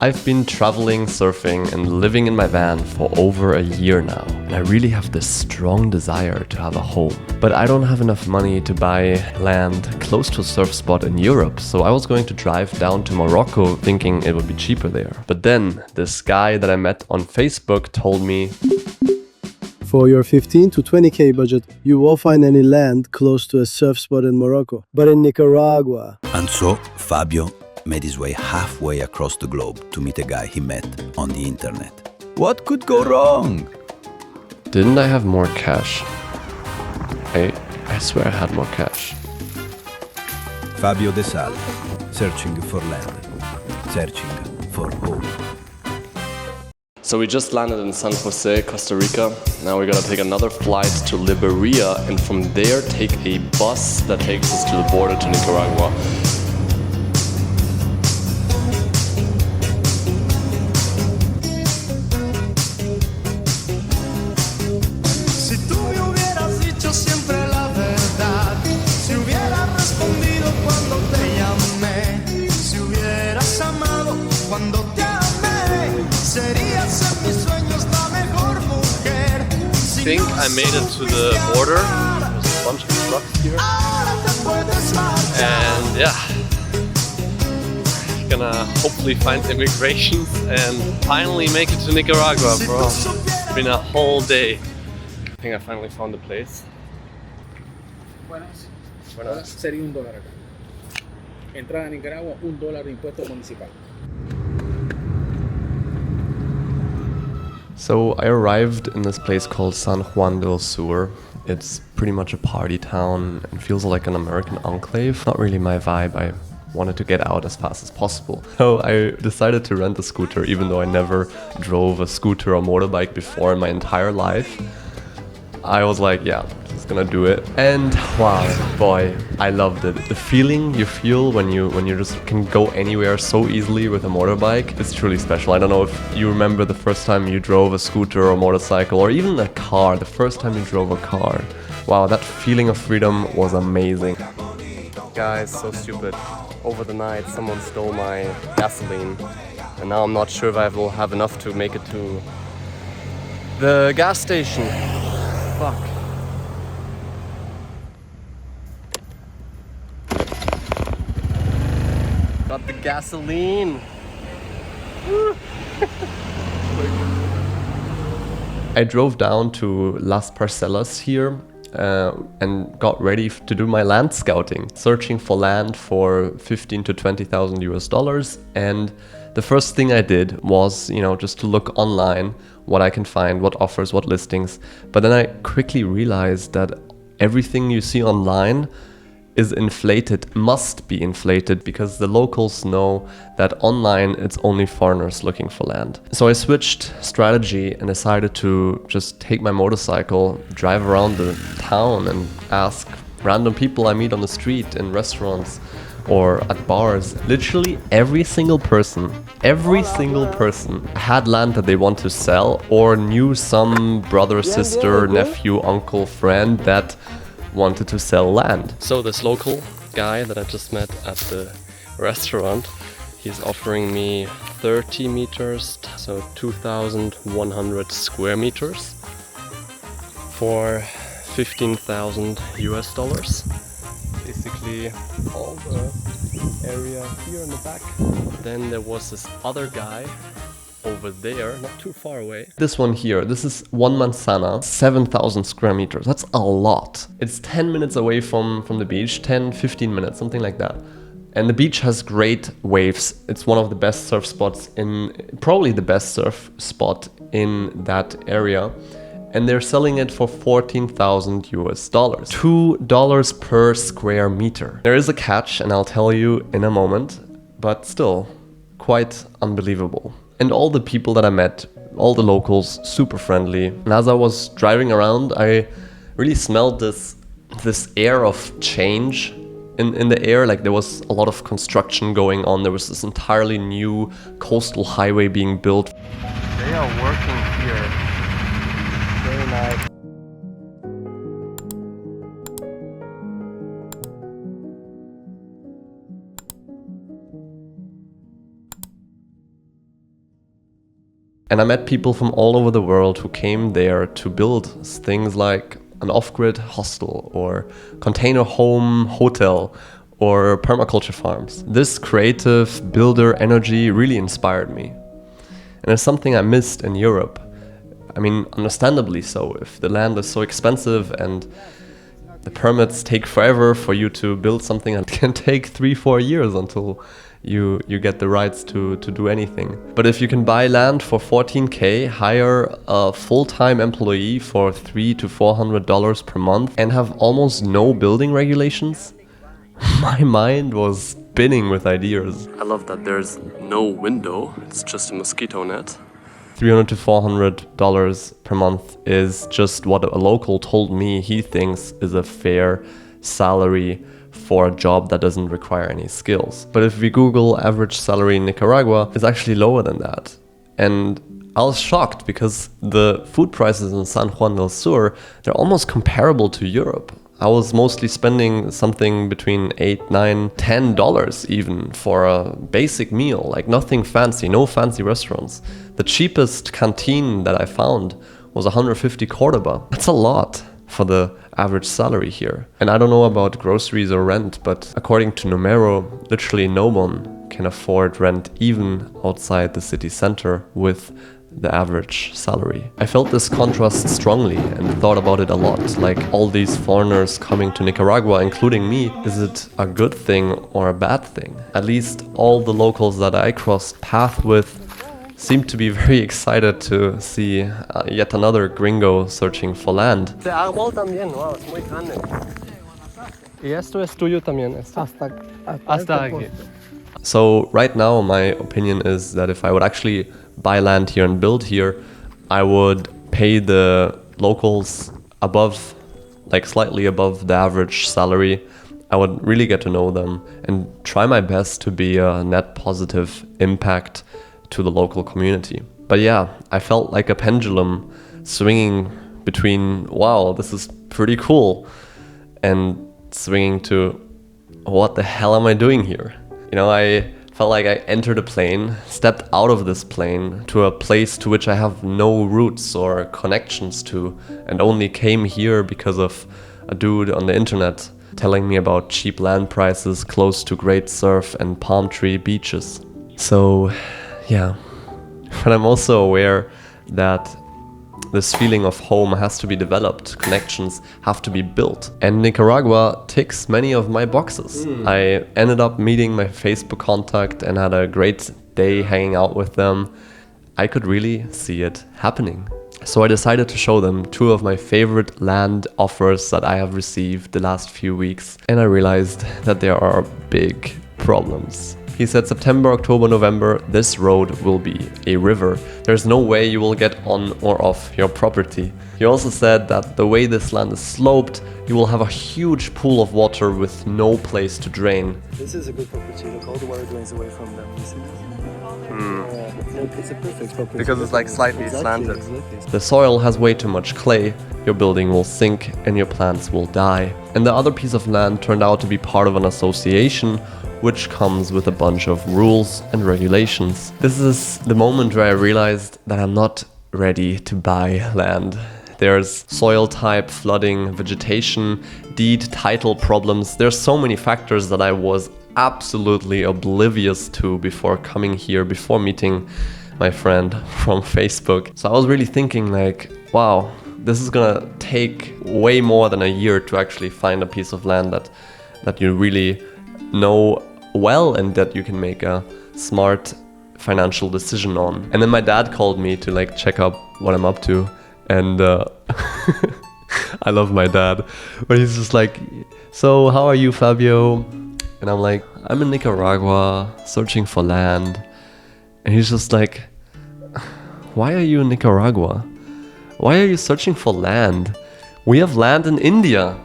I've been traveling, surfing, and living in my van for over a year now, and I really have this strong desire to have a home. But I don't have enough money to buy land close to a surf spot in Europe, so I was going to drive down to Morocco thinking it would be cheaper there. But then, this guy that I met on Facebook told me, for your 15 to 20k budget, you won't find any land close to a surf spot in Morocco, but in Nicaragua. And so Fabio made his way halfway across the globe to meet a guy he met on the internet. What could go wrong? didn't I have more cash? I swear I had more cash. Fabio De Sal, searching for land, searching for home. So we just landed in San Jose, Costa Rica. Now we're gonna take another flight to Liberia and from there take a bus that takes us to the border to Nicaragua. I think I made it to the border. There's a bunch of trucks here. And yeah, gonna hopefully find immigration and finally make it to Nicaragua, bro. It's been a whole day. I think I finally found the place. Buenas. Sería $1 acá. Entrada a Nicaragua, $1 de impuesto municipal. So I arrived in this place called San Juan del Sur. It's pretty much a party town and feels like an American enclave. Not really my vibe. I wanted to get out as fast as possible. So I decided to rent a scooter, even though I never drove a scooter or motorbike before in my entire life. I was like, yeah, just gonna do it. And wow, boy, I loved it. The feeling you feel when you just can go anywhere so easily with a motorbike, it's truly special. I don't know if you remember the first time you drove a scooter or motorcycle or even a car, the first time you drove a car. Wow, that feeling of freedom was amazing. Guys, so stupid. Over the night, someone stole my gasoline. And now I'm not sure if I will have enough to make it to the gas station. Fuck. Got the gasoline. I drove down to Las Parcelas here and got ready to do my land scouting, searching for land for 15 to 20,000 US dollars. And the first thing I did was, just to look online what I can find, what offers, what listings. But then I quickly realized that everything you see online is inflated, must be inflated, because the locals know that online it's only foreigners looking for land. So I switched strategy and decided to just take my motorcycle, drive around the town and ask random people I meet on the street, in restaurants or at bars. Literally every single person had land that they want to sell or knew some brother, sister, nephew, uncle, friend that wanted to sell land. So this local guy that I just met at the restaurant, he's offering me 30 meters, so 2,100 square meters for 15,000 US dollars. Basically all the area here in the back. Then there was this other guy over there, not too far away. This one here, this is one manzana, 7,000 square meters. That's a lot. It's 10 minutes away from the beach, 10, 15 minutes, something like that. And the beach has great waves. It's one of the best surf spots probably the best surf spot in that area. And they're selling it for 14,000 US dollars. $2 per square meter. There is a catch, and I'll tell you in a moment, but still quite unbelievable. And all the people that I met, all the locals, super friendly. And as I was driving around, I really smelled this air of change in the air. Like there was a lot of construction going on. There was this entirely new coastal highway being built. They are working here. Very nice. And I met people from all over the world who came there to build things like an off-grid hostel or container home hotel or permaculture farms. This creative builder energy really inspired me. And it's something I missed in Europe. I mean, understandably so. If the land is so expensive and the permits take forever for you to build something that can take 3-4 years until you get the rights to do anything. But if you can buy land for 14K, hire a full-time employee for $300 to $400 per month and have almost no building regulations, my mind was spinning with ideas. I love that there's no window, it's just a mosquito net. $300 to $400 per month is just what a local told me he thinks is a fair salary for a job that doesn't require any skills. But if we Google average salary in Nicaragua, it's actually lower than that. And I was shocked because the food prices in San Juan del Sur, they're almost comparable to Europe. I was mostly spending something between $8, $9, $10 even for a basic meal, like nothing fancy, no fancy restaurants. The cheapest canteen that I found was 150 Cordoba. That's a lot for the average salary here. And I don't know about groceries or rent, but according to Numero, literally no one can afford rent even outside the city center with the average salary. I felt this contrast strongly and thought about it a lot, like all these foreigners coming to Nicaragua, including me, is it a good thing or a bad thing? At least all the locals that I crossed paths with seemed to be very excited to see yet another gringo searching for land. Este árbol también, wow, es muy grande. Y esto es tuyo también. Hasta aquí. So right now my opinion is that if I would actually buy land here and build here, I would pay the locals above, like slightly above the average salary. I would really get to know them and try my best to be a net positive impact to the local community. But yeah, I felt like a pendulum swinging between, wow, this is pretty cool, and swinging to, what the hell am I doing here? You know, I felt like I entered a plane, stepped out of this plane to a place to which I have no roots or connections to, and only came here because of a dude on the internet telling me about cheap land prices close to great surf and palm tree beaches. So, yeah. But I'm also aware that this feeling of home has to be developed, connections have to be built. And Nicaragua ticks many of my boxes. I ended up meeting my Facebook contact and had a great day hanging out with them. I could really see it happening. So I decided to show them 2 of my favorite land offers that I have received the last few weeks. And I realized that there are big problems. He said September, October, November, this road will be a river. There's no way you will get on or off your property. He also said that the way this land is sloped, you will have a huge pool of water with no place to drain. This is a good property. Look, all the water drains away from them. You see this? It's a perfect property. Because it's like slightly slanted. Exactly. The soil has way too much clay, your building will sink and your plants will die. And the other piece of land turned out to be part of an association which comes with a bunch of rules and regulations. This is the moment where I realized that I'm not ready to buy land. There's soil type, flooding, vegetation, deed, title problems. There's so many factors that I was absolutely oblivious to before coming here, before meeting my friend from Facebook. So I was really thinking like, wow, this is gonna take way more than a year to actually find a piece of land that you really know well and that you can make a smart financial decision on. And then my dad called me to like check up what I'm up to, and I love my dad, but he's just like, so how are you, Fabio? And I'm like, I'm in Nicaragua searching for land. And he's just like, why are you in Nicaragua? Why are you searching for land? We have land in India.